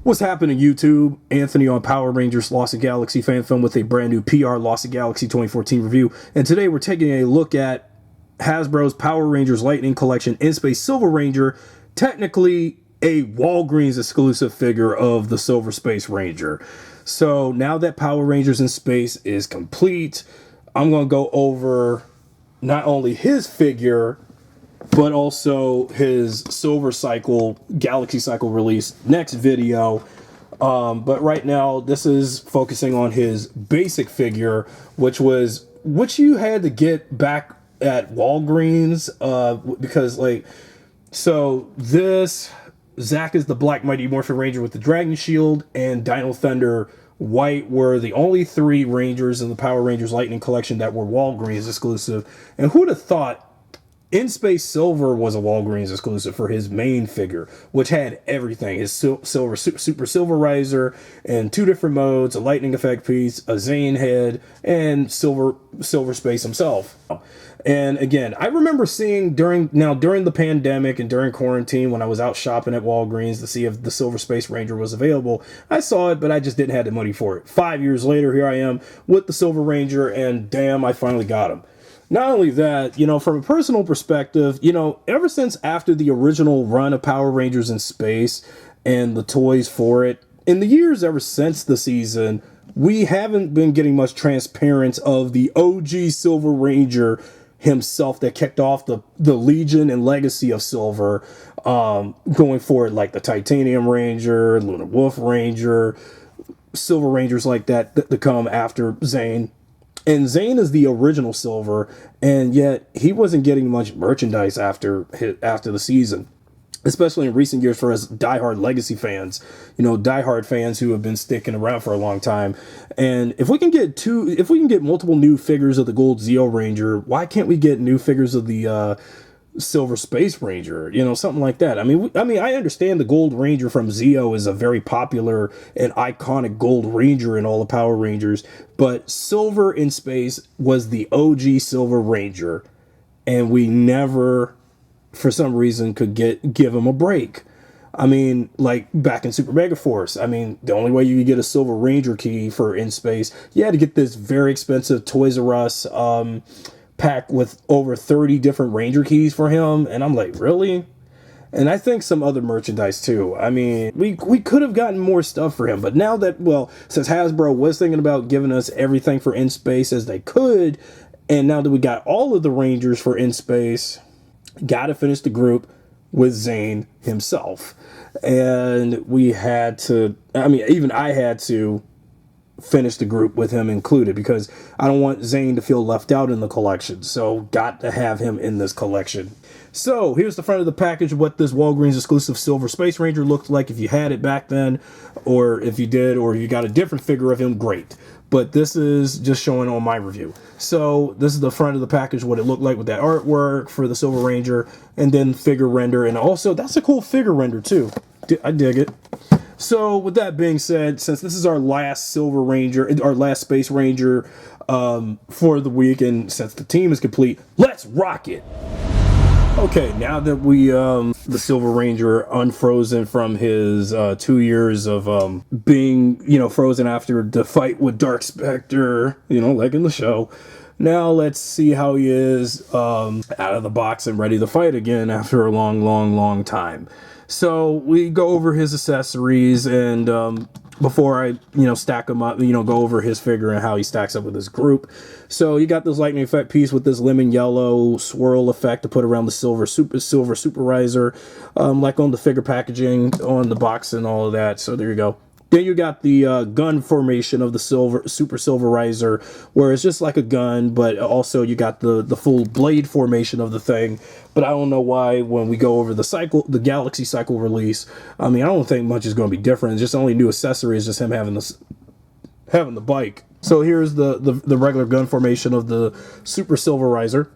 What's happening, YouTube? Anthony on Power Rangers Lost Galaxy fan film with a brand new PRLostGalaxy 2014 review. And today we're taking a look at Hasbro's Power Rangers Lightning Collection in Space Silver Ranger, technically a Walgreens exclusive figure of the Silver Space Ranger. So now that Power Rangers in Space is complete, I'm going to go over not only his figure, but also his Silver Cycle, Galaxy Cycle release next video. But right now, this is focusing on his basic figure, which you had to get back at Walgreens, because this, Zack is the Black Mighty Morphin Ranger with the Dragon Shield, and Dino Thunder White were the only three Rangers in the Power Rangers Lightning Collection that were Walgreens exclusive. And who'd have thought In Space Silver was a Walgreens exclusive for his main figure, which had everything. His Super Silverizer in two different modes, a lightning effect piece, a Zhane head, and Silver Space himself. And again, I remember seeing during the pandemic and during quarantine, when I was out shopping at Walgreens to see if the Silver Space Ranger was available, I saw it, but I just didn't have the money for it. 5 years later, here I am with the Silver Ranger, and damn, I finally got him. Not only that, from a personal perspective, ever since after the original run of Power Rangers in Space and the toys for it, in the years ever since the season, we haven't been getting much transparency of the OG Silver Ranger himself that kicked off the Legion and legacy of Silver, going forward, like the Titanium Ranger, Lunar Wolf Ranger, Silver Rangers like that come after Zhane. And Zhane is the original Silver, and yet he wasn't getting much merchandise after the season, especially in recent years for us diehard legacy fans, diehard fans who have been sticking around for a long time. And if we can get multiple new figures of the Gold Zeo Ranger, why can't we get new figures of the Silver Space Ranger, something like that? I mean, I understand the Gold Ranger from Zeo is a very popular and iconic Gold Ranger in all the Power Rangers, but Silver in Space was the OG Silver Ranger, and we never, for some reason, could give him a break. I mean, like back in Super Mega Force, the only way you could get a Silver Ranger key for In Space, you had to get this very expensive Toys R Us pack with over 30 different Ranger keys for him, and I'm like, really? And I think some other merchandise too. We could have gotten more stuff for him, but now that, since Hasbro was thinking about giving us everything for In Space as they could, and now that we got all of the Rangers for In Space, gotta finish the group with Zhane himself. And we had to, even I had to finish the group with him included, because I don't want Zhane to feel left out in the collection, so got to have him in this collection. So here's the front of the package, what this Walgreens exclusive Silver Space Ranger looked like if you had it back then, or if you did, or you got a different figure of him, great. But this is just showing on my review. So this is the front of the package, what it looked like with that artwork for the Silver Ranger, and then figure render, and also that's a cool figure render too. I dig it. So with that being said, since this is our last Silver Ranger, our last Space Ranger for the week, and since the team is complete, let's rock it. Okay, now that we, the Silver Ranger unfrozen from his 2 years of being, frozen after the fight with Dark Spectre, like in the show. Now let's see how he is out of the box and ready to fight again after a long time. So we go over his accessories, and before I, stack them up, go over his figure and how he stacks up with his group. So you got this lightning effect piece with this lemon yellow swirl effect to put around the silver Superizer, like on the figure packaging, on the box and all of that. So there you go. Then you got the gun formation of the Super Silverizer, where it's just like a gun, but also you got the full blade formation of the thing. But I don't know why when we go over the Galaxy Cycle release, I don't think much is going to be different. It's just the only new accessory is just him having the bike. So here's the regular gun formation of the Super Silverizer.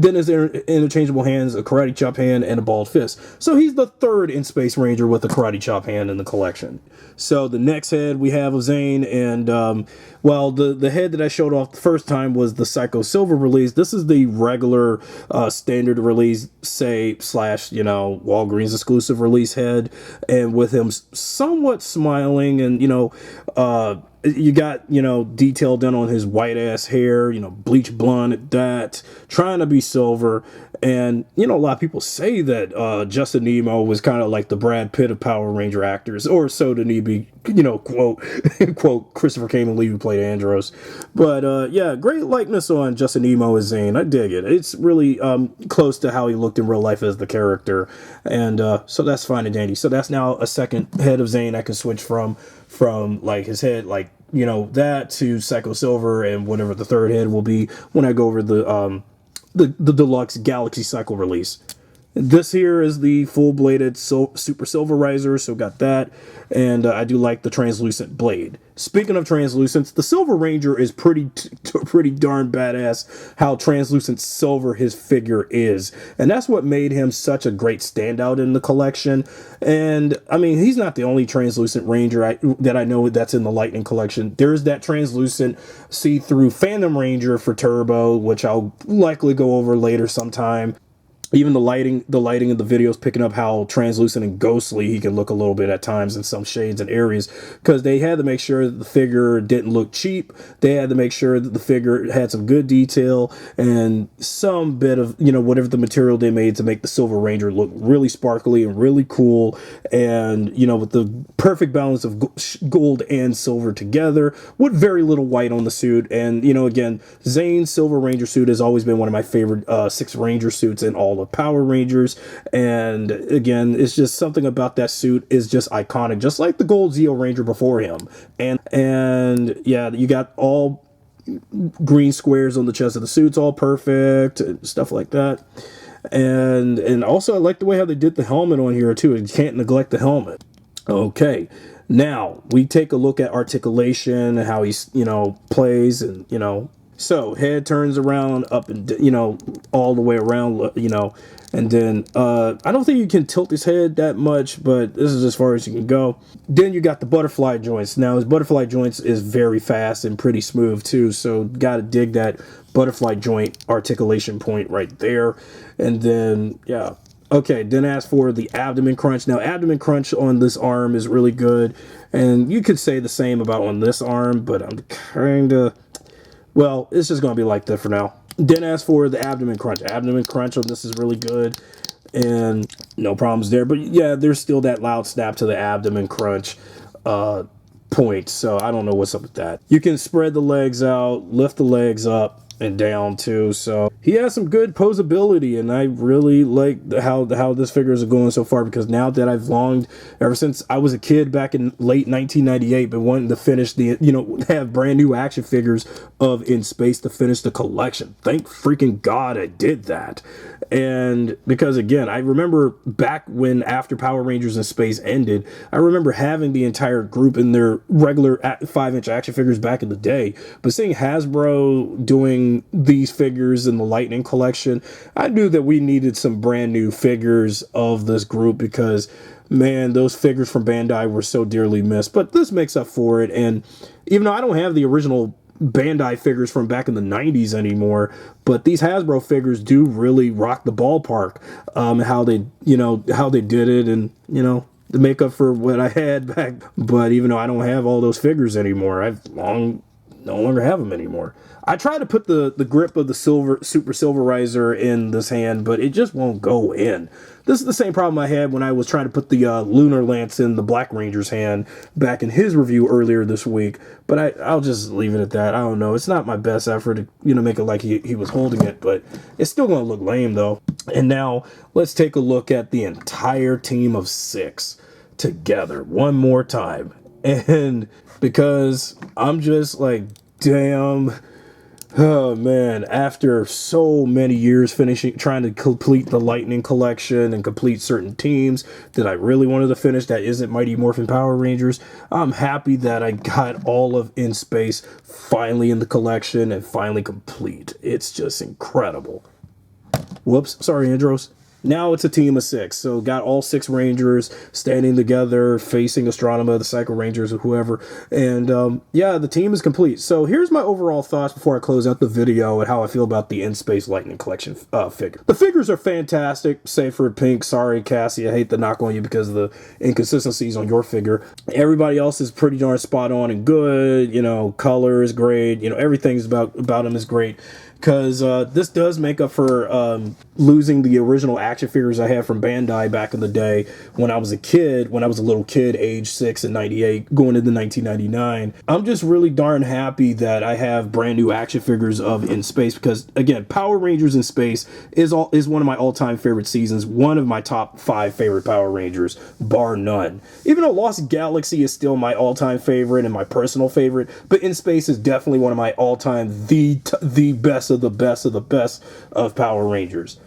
Then his interchangeable hands, a karate chop hand, and a balled fist. So he's the third in Space Ranger with a karate chop hand in the collection. So the next head we have of Zhane, and well, the head that I showed off the first time was the Psycho Silver release. This is the regular standard release, slash, you know, Walgreens exclusive release head, and with him somewhat smiling, and you know, you got, you know, detail done on his white ass hair, you know, bleach blonde at that, trying to be silver. And, you know, a lot of people say that Justin Nemo was kind of like the Brad Pitt of Power Ranger actors, or so did he be, you know, quote, quote, Christopher Kamen Lee, who played Andros. But, yeah, great likeness on Justin Nemo as Zhane. I dig it. It's really close to how he looked in real life as the character. And so that's fine and dandy. So that's now a second head of Zhane I can switch from like his head, like, you know, that to Psycho Silver, and whatever the third head will be when I go over the deluxe Galaxy Cycle release. This here is the full-bladed Super Silverizer, so got that, and I do like the translucent blade. Speaking of translucents, the Silver Ranger is pretty darn badass how translucent silver his figure is, and that's what made him such a great standout in the collection. And I mean, he's not the only translucent Ranger that I know that's in the Lightning collection. There's that translucent see-through Phantom Ranger for Turbo, which I'll likely go over later sometime. Even the lighting of the videos picking up how translucent and ghostly he can look a little bit at times in some shades and areas, because they had to make sure that the figure didn't look cheap. They had to make sure that the figure had some good detail and some bit of, you know, whatever the material they made to make the Silver Ranger look really sparkly and really cool, and, you know, with the perfect balance of gold and silver together with very little white on the suit. And, you know, again, Zhane's Silver Ranger suit has always been one of my favorite 6 Ranger suits in all of Power Rangers, and again, it's just something about that suit is just iconic, just like the gold Zeo Ranger before him. And yeah, you got all green squares on the chest of the suits, all perfect and stuff like that. And also I like the way how they did the helmet on here too. You can't neglect the helmet. Okay, now we take a look at articulation, how he's, you know, plays, and, you know, so head turns around up and, you know, all the way around, you know, and then I don't think you can tilt his head that much, but this is as far as you can go. Then you got the butterfly joints. Now his butterfly joints is very fast and pretty smooth too, so gotta dig that butterfly joint articulation point right there. And then, yeah. Okay, then as for the abdomen crunch. Now, abdomen crunch on this arm is really good, and you could say the same about on this arm, but I'm kind of... well, it's just going to be like that for now. Then as for the abdomen crunch on this is really good, and no problems there. But yeah, there's still that loud snap to the abdomen crunch point, so I don't know what's up with that. You can spread the legs out, lift the legs up and down too, so he has some good posability, and I really like how this figure is going so far, because now that I've longed ever since I was a kid back in late 1998, but wanting to finish the, you know, have brand new action figures of In Space to finish the collection. Thank freaking God I did that. And because again, I remember back when after Power Rangers in Space ended, I remember having the entire group in their regular 5-inch action figures back in the day, but seeing Hasbro doing these figures in the Lightning collection, I knew that we needed some brand new figures of this group, because man, those figures from Bandai were so dearly missed. But this makes up for it, and even though I don't have the original Bandai figures from back in the 90s anymore, but these Hasbro figures do really rock the ballpark. How they, you know, how they did it, and, you know, the makeup for what I had back. But even though I don't have all those figures anymore, no longer have them anymore. I try to put the grip of the Super Silverizer in this hand, but it just won't go in. This is the same problem I had when I was trying to put the Lunar Lance in the Black Ranger's hand back in his review earlier this week. But I'll just leave it at that. I don't know. It's not my best effort to, you know, make it like he was holding it, but it's still going to look lame though. And now let's take a look at the entire team of 6 together one more time. And because I'm just like, damn... oh man, after so many years trying to complete the Lightning collection and complete certain teams that I really wanted to finish that isn't Mighty Morphin Power Rangers, I'm happy that I got all of In Space finally in the collection and finally complete. It's just incredible. Whoops, sorry, Andros. Now it's a team of 6. So got all 6 Rangers standing together, facing Astronema, the Psycho Rangers, or whoever. And yeah, the team is complete. So here's my overall thoughts before I close out the video and how I feel about the In Space Lightning Collection figure. The figures are fantastic, save for Pink. Sorry, Cassie, I hate to knock on you because of the inconsistencies on your figure. Everybody else is pretty darn spot on and good. You know, color is great. You know, everything's about them is great. Because this does make up for losing the original action figures I had from Bandai back in the day when I was a kid, when I was a little kid, age 6 in 98, going into 1999. I'm just really darn happy that I have brand new action figures of In Space because, again, Power Rangers in Space is one of my all-time favorite seasons, one of my top 5 favorite Power Rangers, bar none. Even though Lost Galaxy is still my all-time favorite and my personal favorite, but In Space is definitely one of my all-time, the best of the best of the best of Power Rangers.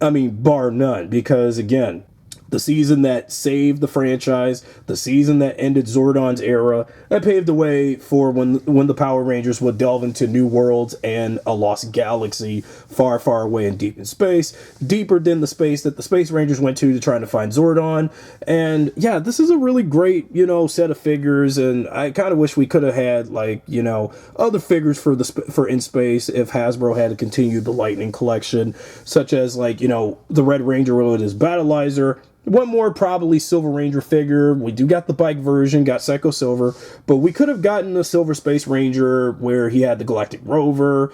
I mean, bar none, because again, the season that saved the franchise, the season that ended Zordon's era, that paved the way for when the Power Rangers would delve into new worlds and a lost galaxy far, far away and deep in space, deeper than the space that the Space Rangers went to trying to find Zordon. And yeah, this is a really great, you know, set of figures, and I kind of wish we could have had, like, you know, other figures for In Space if Hasbro had continued the Lightning collection, such as, like, you know, the Red Ranger with his Battleizer. One more probably Silver Ranger figure. We do got the bike version, got Psycho Silver, but we could have gotten a Silver Space Ranger where he had the Galactic Rover.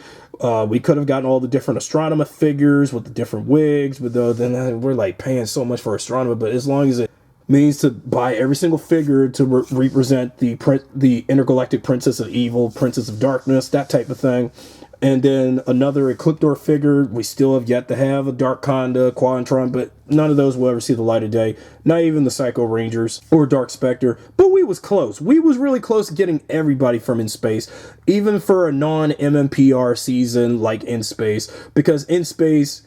We could have gotten all the different Astronema figures with the different wigs, but then we're like paying so much for Astronema. But as long as it means to buy every single figure to represent the Intergalactic Princess of Evil, Princess of Darkness, that type of thing. And then another Ecliptor figure. We still have yet to have a Dark Conda, Quantron, but none of those will ever see the light of day. Not even the Psycho Rangers or Dark Spectre. But we was close. We was really close to getting everybody from In Space, even for a non-MMPR season like In Space, because In Space,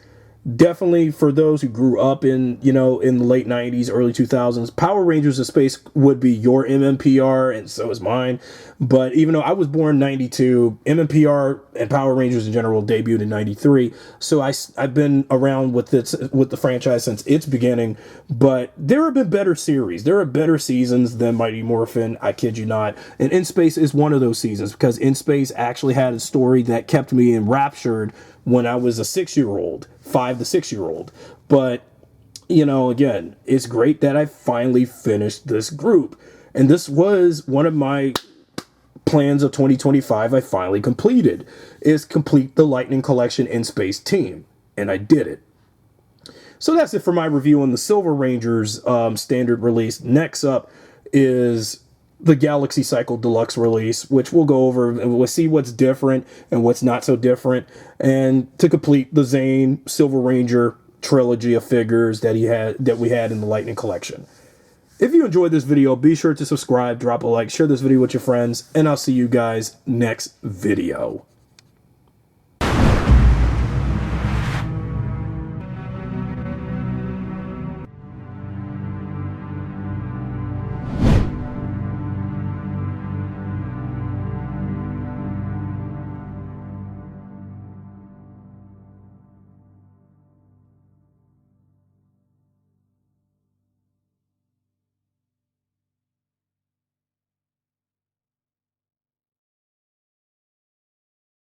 definitely for those who grew up in, you know, in the late 90s, early 2000s, Power Rangers in Space would be your MMPR, and so is mine. But even though I was born in 92, MMPR and Power Rangers in general debuted in 93. So I've been around with the franchise since its beginning. But there have been better series. There are better seasons than Mighty Morphin, I kid you not. And In Space is one of those seasons, because In Space actually had a story that kept me enraptured when I was a 6-year-old, 5 to 6-year-old. But, you know, again, it's great that I finally finished this group. And this was one of my plans of 2025 I finally completed, is complete the Lightning Collection In Space team. And I did it. So that's it for my review on the Silver Rangers standard release. Next up is the Galaxy Cycle Deluxe release, which we'll go over and we'll see what's different and what's not so different, and to complete the Zhane Silver Ranger trilogy of figures that we had in the Lightning Collection. If you enjoyed this video, be sure to subscribe, drop a like, share this video with your friends, and I'll see you guys next video.